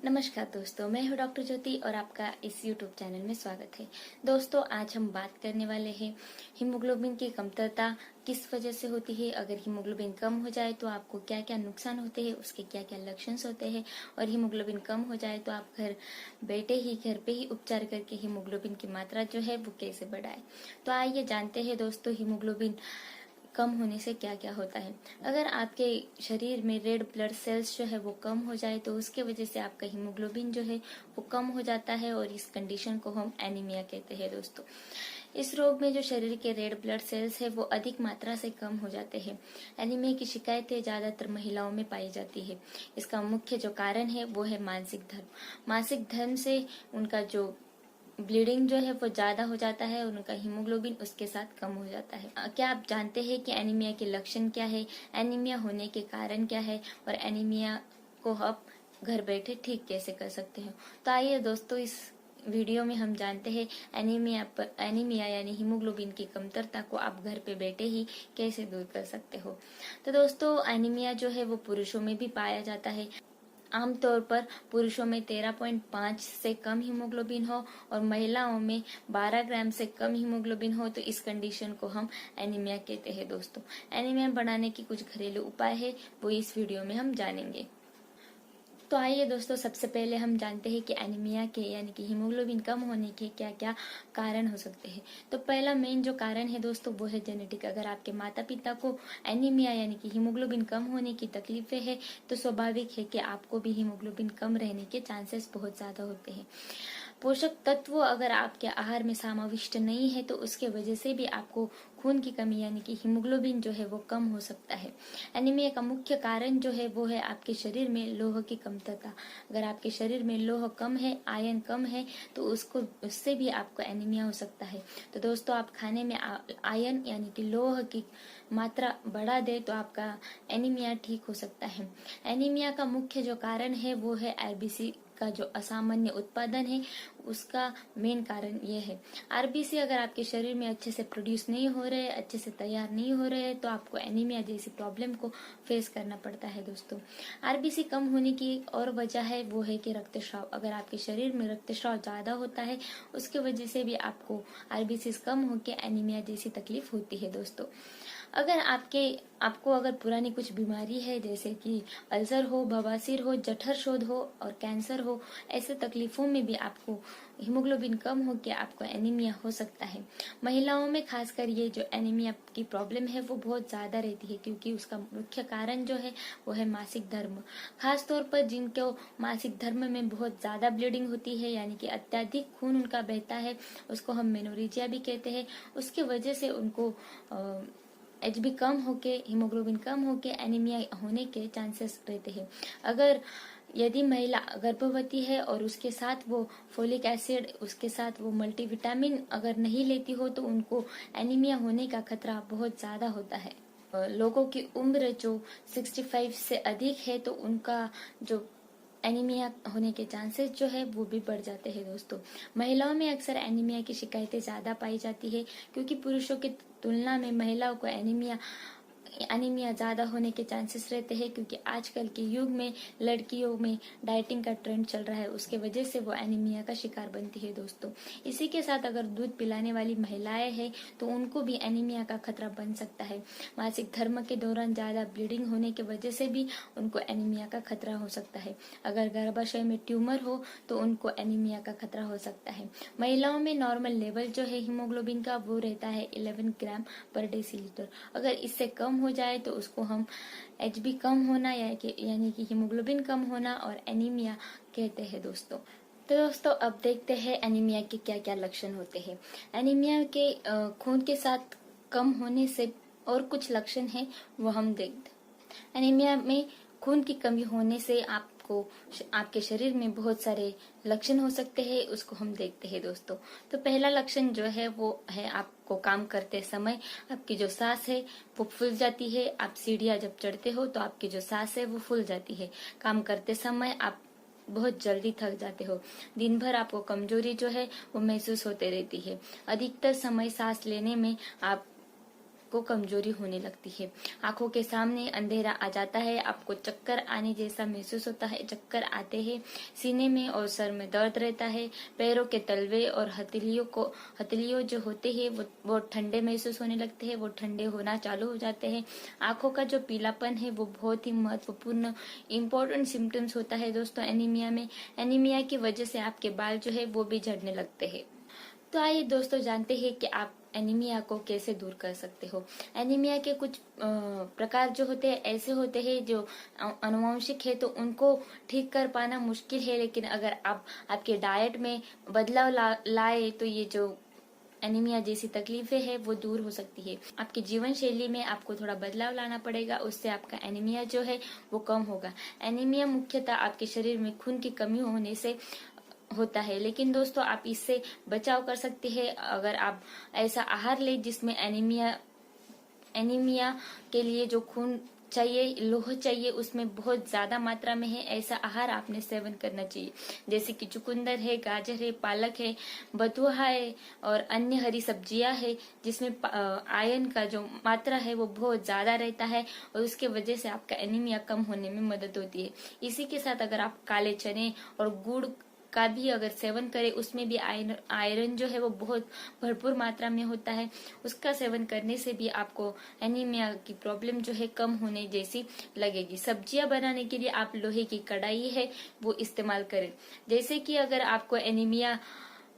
नमस्कार दोस्तों, मैं हूं डॉक्टर ज्योति और आपका इस YouTube चैनल में स्वागत है। दोस्तों, आज हम बात करने वाले हैं हीमोग्लोबिन की कमतरता किस वजह से होती है। अगर हीमोग्लोबिन कम हो जाए तो आपको क्या क्या नुकसान होते हैं, उसके क्या क्या लक्षण होते हैं, और हीमोग्लोबिन कम हो जाए तो आप घर पे ही उपचार करके हीमोग्लोबिन की मात्रा जो है वो कैसे बढ़ाए। तो आइए जानते हैं दोस्तों, हीमोग्लोबिन कम होने से क्या क्या होता है। अगर आपके शरीर में रेड ब्लड सेल्स जो है वो कम हो जाए तो उसके वजह से आपका हीमोग्लोबिन जो है वो कम हो जाता है और इस कंडीशन को हम एनीमिया कहते हैं दोस्तों। इस रोग में जो शरीर के रेड ब्लड सेल्स है वो अधिक मात्रा से कम हो जाते हैं। एनीमिया की शिकायतें ज्यादातर महिलाओं में पाई जाती है। इसका मुख्य जो कारण है वो है मासिक धर्म। मासिक धर्म से उनका जो ब्लीडिंग जो है वो ज्यादा हो जाता है और उनका हीमोग्लोबिन उसके साथ कम हो जाता है। क्या आप जानते हैं कि एनीमिया के लक्षण क्या है, एनीमिया होने के कारण क्या है, और एनीमिया को आप घर बैठे ठीक कैसे कर सकते हैं। तो आइए दोस्तों, इस वीडियो में हम जानते हैं एनीमिया यानी हीमोग्लोबिन की कमतरता को आप घर पे बैठे ही कैसे दूर कर सकते हो। तो दोस्तों, एनीमिया जो है वो पुरुषों में भी पाया जाता है। आमतौर पर पुरुषों में 13.5 से कम हीमोग्लोबिन हो और महिलाओं में 12 ग्राम से कम हीमोग्लोबिन हो तो इस कंडीशन को हम एनीमिया कहते हैं दोस्तों। एनीमिया बढ़ाने की कुछ घरेलू उपाय है, वो इस वीडियो में हम जानेंगे। तो आइए दोस्तों, सबसे पहले हम जानते हैं कि एनीमिया के यानी कि हीमोग्लोबिन कम होने के क्या क्या कारण हो सकते हैं। तो पहला मेन जो कारण है दोस्तों वो है जेनेटिक। अगर आपके माता पिता को एनीमिया यानी कि हीमोग्लोबिन कम होने की तकलीफें है तो स्वाभाविक है कि आपको भी हीमोग्लोबिन कम रहने के चांसेस बहुत ज्यादा होते हैं। पोषक तत्व अगर आपके आहार में समाविष्ट नहीं है तो उसके वजह से भी आपको खून की कमी यानी कि हीमोग्लोबिन जो है वो कम हो सकता है। एनीमिया का मुख्य कारण जो है वो है आपके शरीर में लोह की कमतरता। अगर आपके शरीर में लोह कम है, आयरन कम है, तो उससे भी आपको एनीमिया हो सकता है। तो दोस्तों, आप खाने में आयरन यानी कि लोह की मात्रा बढ़ा दे तो आपका एनीमिया ठीक हो सकता है। एनीमिया का मुख्य जो कारण है वो है आरबीसी का जो असामान्य उत्पादन है, उसका मेन कारण ये है। आरबीसी अगर आपके शरीर में अच्छे से प्रोड्यूस नहीं हो रहे, अच्छे से तैयार नहीं हो रहे, तो आपको एनीमिया जैसी प्रॉब्लम को फेस करना पड़ता है दोस्तों। आरबीसी कम होने की एक और वजह है वो है कि रक्तस्राव। अगर आपके शरीर में रक्तस्राव ज्यादा होता है उसके वजह से भी आपको आरबीसी कम होकर एनीमिया जैसी तकलीफ होती है दोस्तों। अगर आपको अगर पुरानी कुछ बीमारी है जैसे कि अल्सर हो, बवासीर हो, जठर शोथ हो और कैंसर हो, ऐसे तकलीफों में भी आपको हीमोग्लोबिन कम हो के आपको एनीमिया हो सकता है। महिलाओं में खासकर ये जो एनीमिया की प्रॉब्लम है वो बहुत ज्यादा रहती है क्योंकि उसका मुख्य कारण जो है वो है मासिक धर्म। खास तौर पर जिनको मासिक धर्म में बहुत ज्यादा ब्लीडिंग होती है यानी कि अत्यधिक खून उनका बहता है, उसको हम मेनोरेजिया भी कहते हैं। उसके वजह से उनको एचबी कम होके, हीमोग्लोबिन कम होके एनीमिया होने के चांसेस रहते हैं। अगर यदि महिला गर्भवती है और उसके साथ वो फोलिक एसिड, उसके साथ वो मल्टीविटामिन अगर नहीं लेती हो तो उनको एनीमिया होने का खतरा बहुत ज्यादा होता है। लोगों की उम्र जो 65 से अधिक है तो उनका जो एनीमिया होने के चांसेस जो है वो भी बढ़ जाते हैं दोस्तों। महिलाओं में अक्सर एनीमिया की शिकायतें ज्यादा पाई जाती है क्योंकि पुरुषों की तुलना में महिलाओं को एनीमिया ज्यादा होने के चांसेस रहते हैं क्योंकि आजकल के युग में लड़कियों में डाइटिंग का ट्रेंड चल रहा है, उसके वजह से वो एनीमिया का शिकार बनती है दोस्तों। इसी के साथ अगर दूध पिलाने वाली महिलाएं हैं तो उनको भी एनीमिया का खतरा बन सकता है। मासिक धर्म के दौरान ज्यादा ब्लीडिंग होने की वजह से भी उनको एनीमिया का खतरा हो सकता है। अगर गर्भाशय में ट्यूमर हो तो उनको एनीमिया का खतरा हो सकता है। महिलाओं में नॉर्मल लेवल जो है हीमोग्लोबिन का वो रहता है 11 ग्राम पर डेसीलीटर। अगर इससे कम हो जाए तो उसको हम एचबी कम होना यानी कि हीमोग्लोबिन कम होना और एनीमिया कहते हैं दोस्तों। तो दोस्तों, अब देखते हैं एनीमिया के क्या क्या लक्षण होते हैं। एनीमिया के खून के साथ कम होने से और कुछ लक्षण हैं वो हम देखते हैं। एनीमिया में खून की कमी होने से आपके शरीर में बहुत सारे लक्षण हो सकते हैं, उसको हम देखते हैं दोस्तों। तो पहला लक्षण जो है वो है आपको काम करते समय आपकी जो सांस है वो फूल जाती है। आप सीढ़ियां जब चढ़ते हो तो आपकी जो सांस है वो फूल जाती है। काम करते समय आप बहुत जल्दी थक जाते हो। दिन भर आपको कमजोरी जो है वो महसूस होते रहती है। अधिकतर समय सांस लेने में आप आपको कमजोरी होने लगती है, आंखों के सामने अंधेरा आ जाता है, आपको चक्कर आने जैसा महसूस होता है, चक्कर आते हैं, सीने में और सर में दर्द रहता है, पैरों के तलवे और हथेलियों जो होते हैं वो ठंडे महसूस होने लगते हैं, वो ठंडे होना चालू हो जाते हैं। आंखों का जो पीलापन है वो बहुत ही महत्वपूर्ण इम्पोर्टेंट सिम्टम्स होता है दोस्तों एनीमिया में। एनीमिया की वजह से आपके बाल जो है वो भी झड़ने लगते हैं। तो आइए दोस्तों जानते हैं कि आप एनीमिया को कैसे दूर कर सकते हो। एनीमिया के कुछ प्रकार जो होते हैं ऐसे होते हैं जो आनुवंशिक है, तो उनको ठीक कर पाना मुश्किल है, लेकिन अगर आप आपके डाइट में बदलाव लाए तो ये जो एनीमिया जैसी तकलीफें हैं वो दूर हो सकती है। आपकी जीवन शैली में आपको थोड़ा बदलाव लाना पड़ेगा, उससे आपका एनीमिया जो है वो कम होगा। एनीमिया मुख्यतः आपके शरीर में खून की कमी होने से होता है, लेकिन दोस्तों आप इससे बचाव कर सकते हैं अगर आप ऐसा आहार ले जिसमें एनीमिया के लिए जो खून चाहिए, लोह चाहिए, उसमें बहुत ज्यादा मात्रा में है, ऐसा आहार आपने सेवन करना चाहिए। जैसे कि चुकंदर है, गाजर है, पालक है, बथुआ है और अन्य हरी सब्जियां है, जिसमें आयरन का जो मात्रा है वो बहुत ज्यादा रहता है और उसके वजह से आपका एनीमिया कम होने में मदद होती है। इसी के साथ अगर आप काले चने और गुड़ का भी अगर सेवन करें, उसमें भी आयरन जो है वो बहुत भरपूर मात्रा में होता है, उसका सेवन करने से भी आपको एनीमिया की प्रॉब्लम जो है कम होने जैसी लगेगी। सब्जियां बनाने के लिए आप लोहे की कढ़ाई है वो इस्तेमाल करें। जैसे कि अगर आपको एनीमिया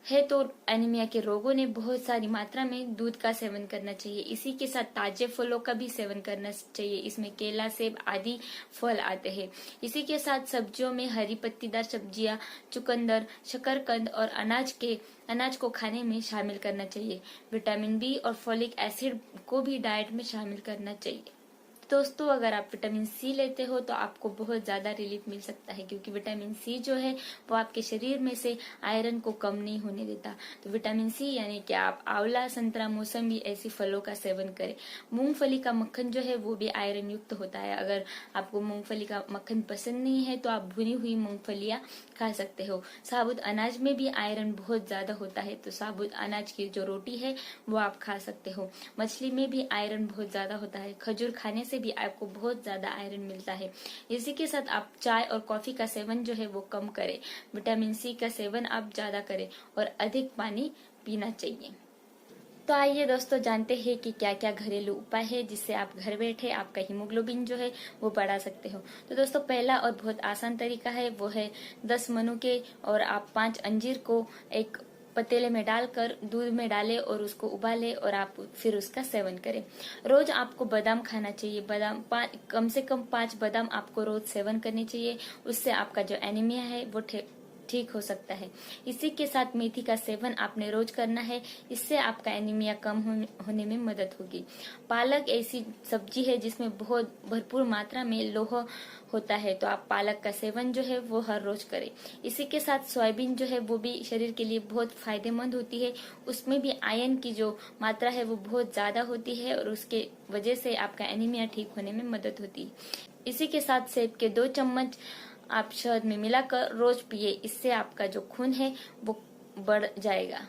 है तो एनीमिया के रोगों ने बहुत सारी मात्रा में दूध का सेवन करना चाहिए। इसी के साथ ताजे फलों का भी सेवन करना चाहिए, इसमें केला, सेब आदि फल आते हैं। इसी के साथ सब्जियों में हरी पत्तीदार सब्जियां, चुकंदर, शकरकंद और अनाज को खाने में शामिल करना चाहिए। विटामिन बी और फोलिक एसिड को भी डाइट में शामिल करना चाहिए। दोस्तों अगर आप विटामिन सी लेते हो तो आपको बहुत ज्यादा रिलीफ मिल सकता है, क्योंकि विटामिन सी जो है वो आपके शरीर में से आयरन को कम नहीं होने देता। तो विटामिन सी यानी कि आप आंवला, संतरा, मौसमी ऐसी फलों का सेवन करें। मूंगफली का मक्खन जो है वो भी आयरन युक्त होता है। अगर आपको मूंगफली का मक्खन पसंद नहीं है तो आप भुनी हुई मूंगफलियां खा सकते हो। साबुत अनाज में भी आयरन बहुत ज्यादा होता है, तो साबुत अनाज की जो रोटी है वो आप खा सकते हो। मछली में भी आयरन बहुत ज्यादा होता है। खजूर खाने से भी आपको बहुत ज्यादा आयरन मिलता है। इसी के साथ आप चाय और कॉफी का सेवन जो है वो कम करें। विटामिन सी का सेवन आप ज्यादा करें और अधिक पानी पीना चाहिए। तो आइए दोस्तों जानते हैं कि क्या क्या घरेलू उपाय है जिससे आप घर बैठे आपका हीमोग्लोबिन जो है वो बढ़ा सकते हो। तो दोस्तों पहला और बहुत आसान तरीका है वो है 10 मनुके और आप 5 अंजीर को एक पतीले में डालकर दूध में डालें और उसको उबालें और आप फिर उसका सेवन करें। रोज आपको बादाम खाना चाहिए। बादाम कम से कम 5 बादाम आपको रोज सेवन करने चाहिए, उससे आपका जो एनीमिया है वो ठीक हो सकता है। इसी के साथ मेथी का सेवन आपने रोज करना है, इससे आपका एनीमिया कम होने में मदद होगी। पालक ऐसी सब्जी है जिसमें बहुत भरपूर मात्रा में लोह होता है, तो आप पालक का सेवन जो है वो हर रोज करें। इसी के साथ सोयाबीन जो है वो भी शरीर के लिए बहुत फायदेमंद होती है, उसमें भी आयरन की जो मात्रा है वो बहुत ज्यादा होती है और उसके वजह से आपका एनीमिया ठीक होने में मदद होती है। इसी के साथ सेब के 2 चम्मच आप शहद में मिलाकर रोज पिए, इससे आपका जो खून है वो बढ़ जाएगा।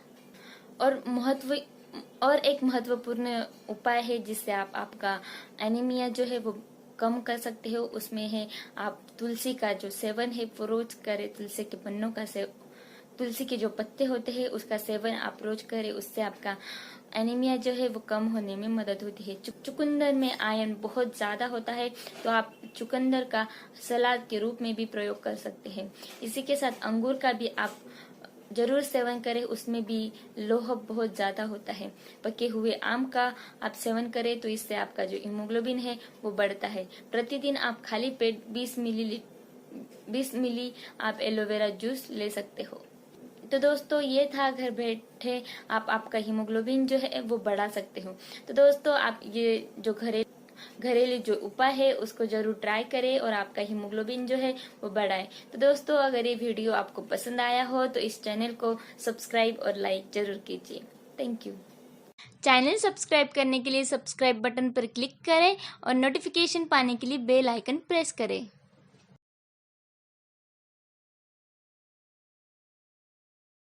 और एक महत्वपूर्ण उपाय है जिससे आप आपका एनीमिया जो है वो कम कर सकते हो, उसमें है आप तुलसी का जो सेवन है वो रोज करें। तुलसी के जो पत्ते होते हैं उसका सेवन आप रोज करें, उससे आपका एनीमिया जो है वो कम होने में मदद होती है। चुकंदर में आयरन बहुत ज्यादा होता है, तो आप चुकंदर का सलाद के रूप में भी प्रयोग कर सकते हैं। इसी के साथ अंगूर का भी आप जरूर सेवन करें, उसमें भी लोह बहुत ज्यादा होता है। पके हुए आम का आप सेवन करें तो इससे आपका जो हीमोग्लोबिन है वो बढ़ता है। प्रतिदिन आप खाली पेट 20 मिली आप एलोवेरा जूस ले सकते हो। तो दोस्तों ये था घर बैठे आप आपका हीमोग्लोबिन जो है वो बढ़ा सकते हो। तो दोस्तों आप ये जो घरेलू जो उपाय है उसको जरूर ट्राई करें और आपका हीमोग्लोबिन जो है वो बढ़ाए। तो दोस्तों अगर ये वीडियो आपको पसंद आया हो तो इस चैनल को सब्सक्राइब और लाइक जरूर कीजिए। Thank you. चैनल सब्सक्राइब करने के लिए सब्सक्राइब बटन पर क्लिक करें और नोटिफिकेशन पाने के लिए बेल आइकन प्रेस करें।